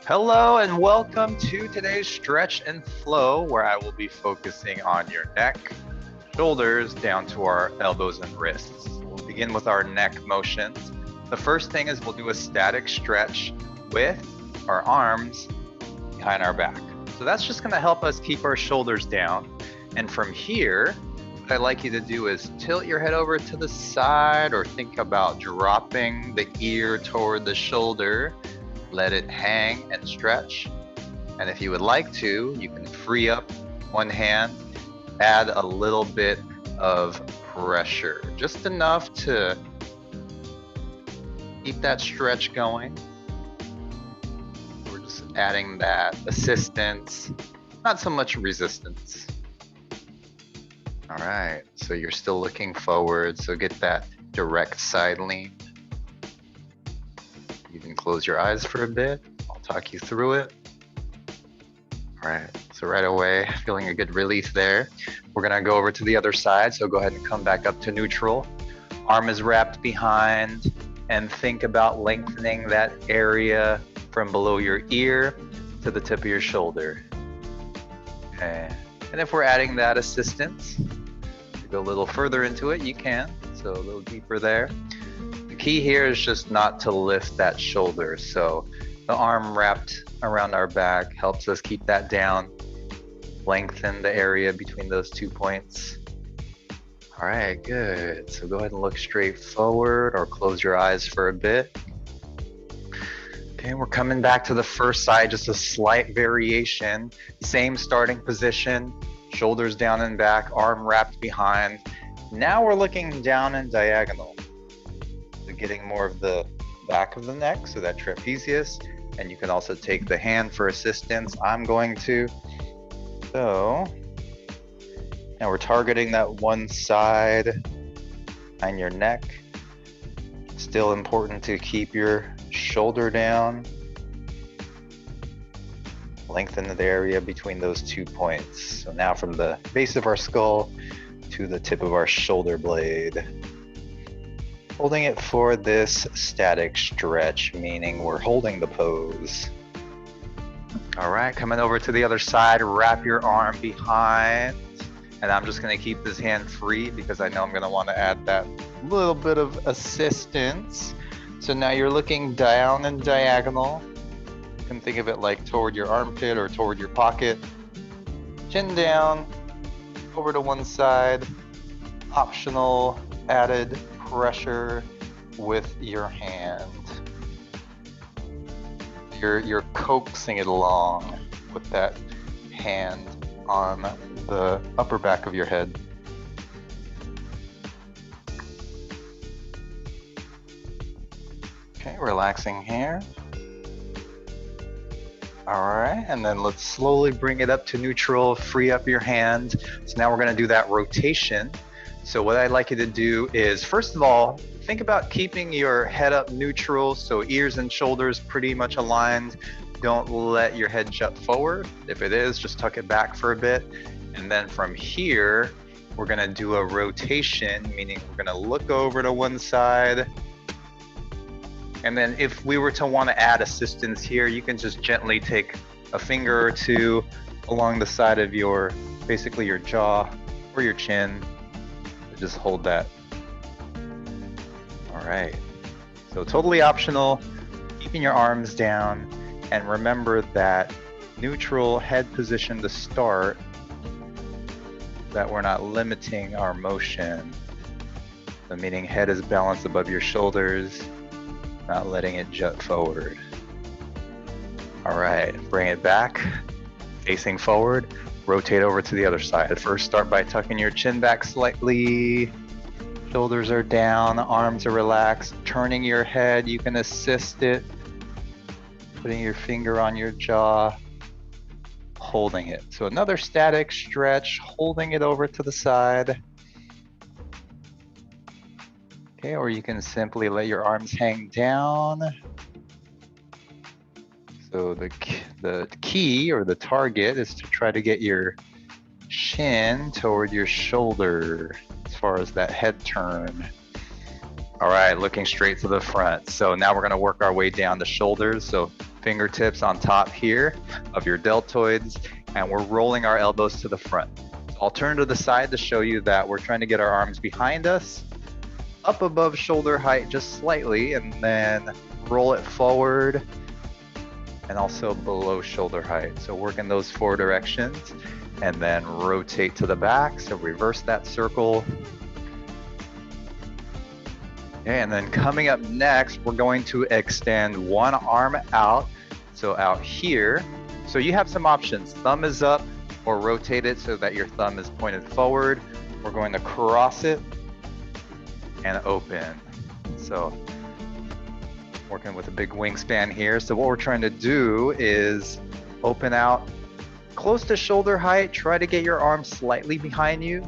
Hello and welcome to today's Stretch and Flow, where I will be focusing on your neck, shoulders, down to our elbows and wrists. We'll begin with our neck motions. The first thing is we'll do a static stretch with our arms behind our back. So that's just going to help us keep our shoulders down. And from here, what I'd like you to do is tilt your head over to the side or think about dropping the ear toward the shoulder. Let it hang and stretch. And if you would like to, you can free up one hand, add a little bit of pressure, just enough to keep that stretch going. We're just adding that assistance, not so much resistance. All right, so you're still looking forward, so get that direct side lean. You can close your eyes for a bit. I'll talk you through it. All right, so right away, feeling a good relief there. We're gonna go over to the other side, so go ahead and come back up to neutral. Arm is wrapped behind, and think about lengthening that area from below your ear to the tip of your shoulder. Okay. And if we're adding that assistance, to go a little further into it, you can. So a little deeper there. Key here is just not to lift that shoulder. So the arm wrapped around our back helps us keep that down, lengthen the area between those 2 points. All right, good. So go ahead and look straight forward or close your eyes for a bit. Okay, we're coming back to the first side, just a slight variation. Same starting position, shoulders down and back, arm wrapped behind. Now we're looking down and diagonal. Getting more of the back of the neck, so that trapezius, and you can also take the hand for assistance. I'm going to. So now we're targeting that one side and your neck. Still important to keep your shoulder down. Lengthen the area between those 2 points. So now from the base of our skull to the tip of our shoulder blade. Holding it for this static stretch, meaning we're holding the pose. All right, coming over to the other side, wrap your arm behind. And I'm just gonna keep this hand free because I know I'm gonna wanna add that little bit of assistance. So now you're looking down and diagonal. You can think of it like toward your armpit or toward your pocket. Chin down, over to one side. Optional added pressure with your hand. You're coaxing it along with that hand on the upper back of your head. Okay, relaxing here. All right, and then let's slowly bring it up to neutral, free up your hand. So now we're gonna do that rotation. So what I'd like you to do is, first of all, think about keeping your head up neutral, so ears and shoulders pretty much aligned. Don't let your head jut forward. If it is, just tuck it back for a bit. And then from here, we're gonna do a rotation, meaning we're gonna look over to one side. And then if we were to wanna add assistance here, you can just gently take a finger or two along the side of basically your jaw or your chin. Just hold that. All right, so totally optional, keeping your arms down, and remember that neutral head position to start, that we're not limiting our motion. So meaning head is balanced above your shoulders, not letting it jut forward. All right, bring it back, facing forward. Rotate over to the other side. First, start by tucking your chin back slightly. Shoulders are down, arms are relaxed. Turning your head, you can assist it. Putting your finger on your jaw, holding it. So another static stretch, holding it over to the side. Okay, or you can simply let your arms hang down. So the key or the target is to try to get your chin toward your shoulder as far as that head turn. All right, looking straight to the front. So now we're gonna work our way down the shoulders. So Fingertips on top here of your deltoids, and we're rolling our elbows to the front. I'll turn to the side to show you that we're trying to get our arms behind us, up above shoulder height just slightly, and then roll it forward and also below shoulder height. So work in those 4 directions and then rotate to the back. So reverse that circle. Okay, and then coming up next, we're going to extend one arm out. So out here, so you have some options. Thumb is up or rotate it so that your thumb is pointed forward. We're going to cross it and open. So working with a big wingspan here. So what we're trying to do is open out close to shoulder height. Try to get your arm slightly behind you.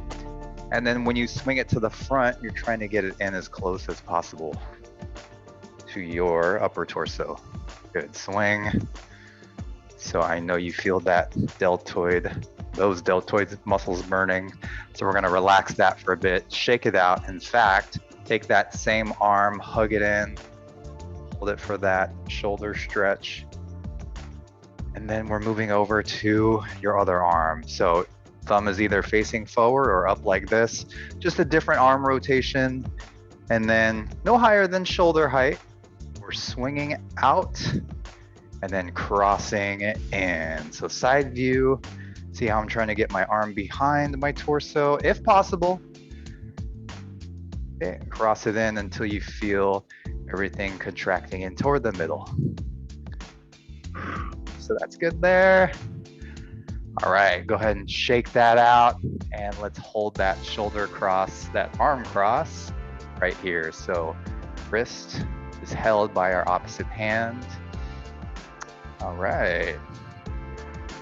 And then when you swing it to the front, you're trying to get it in as close as possible to your upper torso. Good swing. So I know you feel that deltoid, those deltoid muscles burning. So we're gonna relax that for a bit, shake it out. In fact, take that same arm, hug it in, hold it for that shoulder stretch. And then we're moving over to your other arm. So thumb is either facing forward or up like this, just a different arm rotation. And then no higher than shoulder height. We're swinging out and then crossing it in. So side view, see how I'm trying to get my arm behind my torso, if possible. Okay, cross it in until you feel everything contracting in toward the middle. So that's good there. All right, go ahead and shake that out and let's hold that shoulder cross, that arm cross right here. So wrist is held by our opposite hand. All right.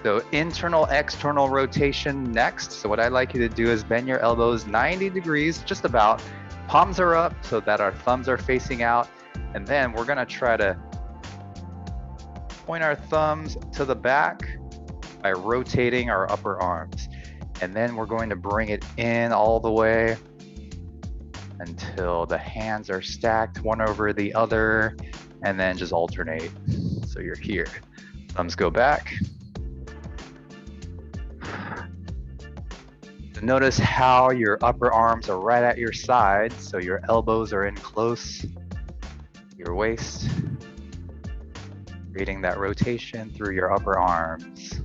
So internal, external rotation next. So what I'd like you to do is bend your elbows 90 degrees, just about. Palms are up so that our thumbs are facing out. And then we're gonna try to point our thumbs to the back by rotating our upper arms. And then we're going to bring it in all the way until the hands are stacked one over the other, and then just alternate. So you're here. Thumbs go back. So notice how your upper arms are right at your side, so your elbows are in close, your waist, creating that rotation through your upper arms.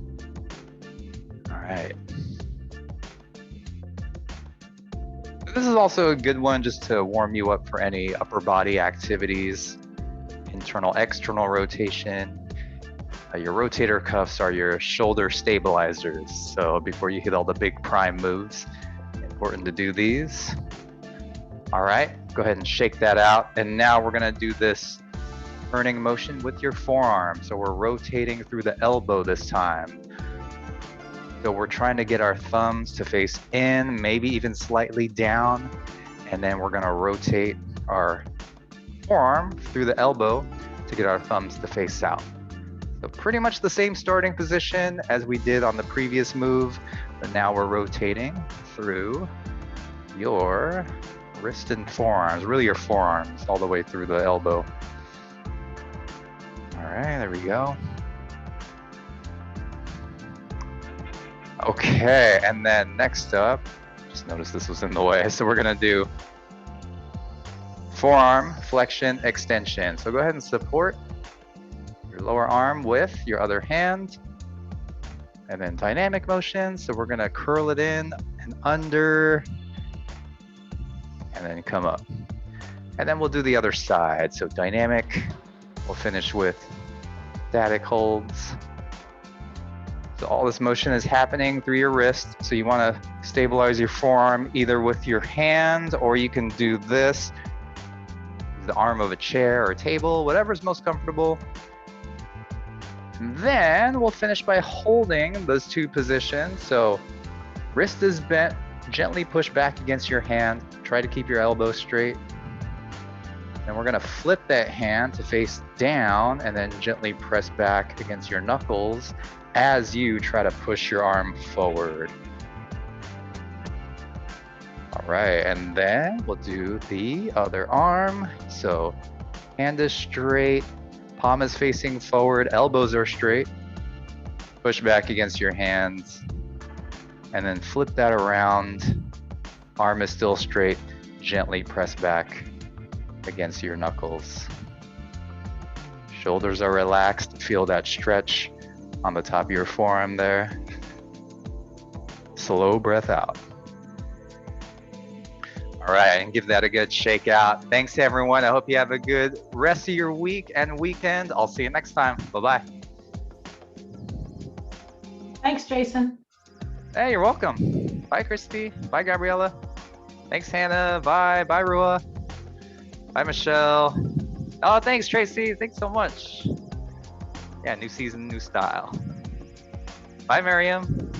All right. This is also a good one just to warm you up for any upper body activities. Internal, external rotation. Your rotator cuffs are your shoulder stabilizers. So before you hit all the big prime moves, important to do these. All right, go ahead and shake that out. And now we're gonna do this turning motion with your forearm. So we're rotating through the elbow this time. So we're trying to get our thumbs to face in, maybe even slightly down. And then we're gonna rotate our forearm through the elbow to get our thumbs to face out. So pretty much the same starting position as we did on the previous move, but now we're rotating through your wrist and forearms, really your forearms all the way through the elbow. All right, there we go. Okay, and then next up, just notice this was in the way. So we're gonna do forearm flexion extension. So go ahead and support your lower arm with your other hand, and then dynamic motion. So we're gonna curl it in and under, and then come up. And then we'll do the other side. So dynamic, we'll finish with static holds. So all this motion is happening through your wrist. So you wanna stabilize your forearm either with your hand, or you can do this, the arm of a chair or a table, whatever's most comfortable. And then we'll finish by holding those two positions. So wrist is bent, gently push back against your hand. Try to keep your elbow straight. And we're gonna flip that hand to face down and then gently press back against your knuckles as you try to push your arm forward. All right, and then we'll do the other arm. So hand is straight, Palm is facing forward, elbows are straight. Push back against your hands. And then flip that around. Arm is still straight. Gently press back against your knuckles. Shoulders are relaxed. Feel that stretch on the top of your forearm there. Slow breath out. All right, and give that a good shake out. Thanks everyone. I hope you have a good rest of your week and weekend. I'll see you next time. Bye-bye. Thanks, Jason. Hey, you're welcome. Bye, Christy. Bye, Gabriella. Thanks, Hannah. Bye. Bye, Rua. Bye, Michelle. Oh, thanks, Tracy. Thanks so much. Yeah, new season, new style. Bye, Miriam.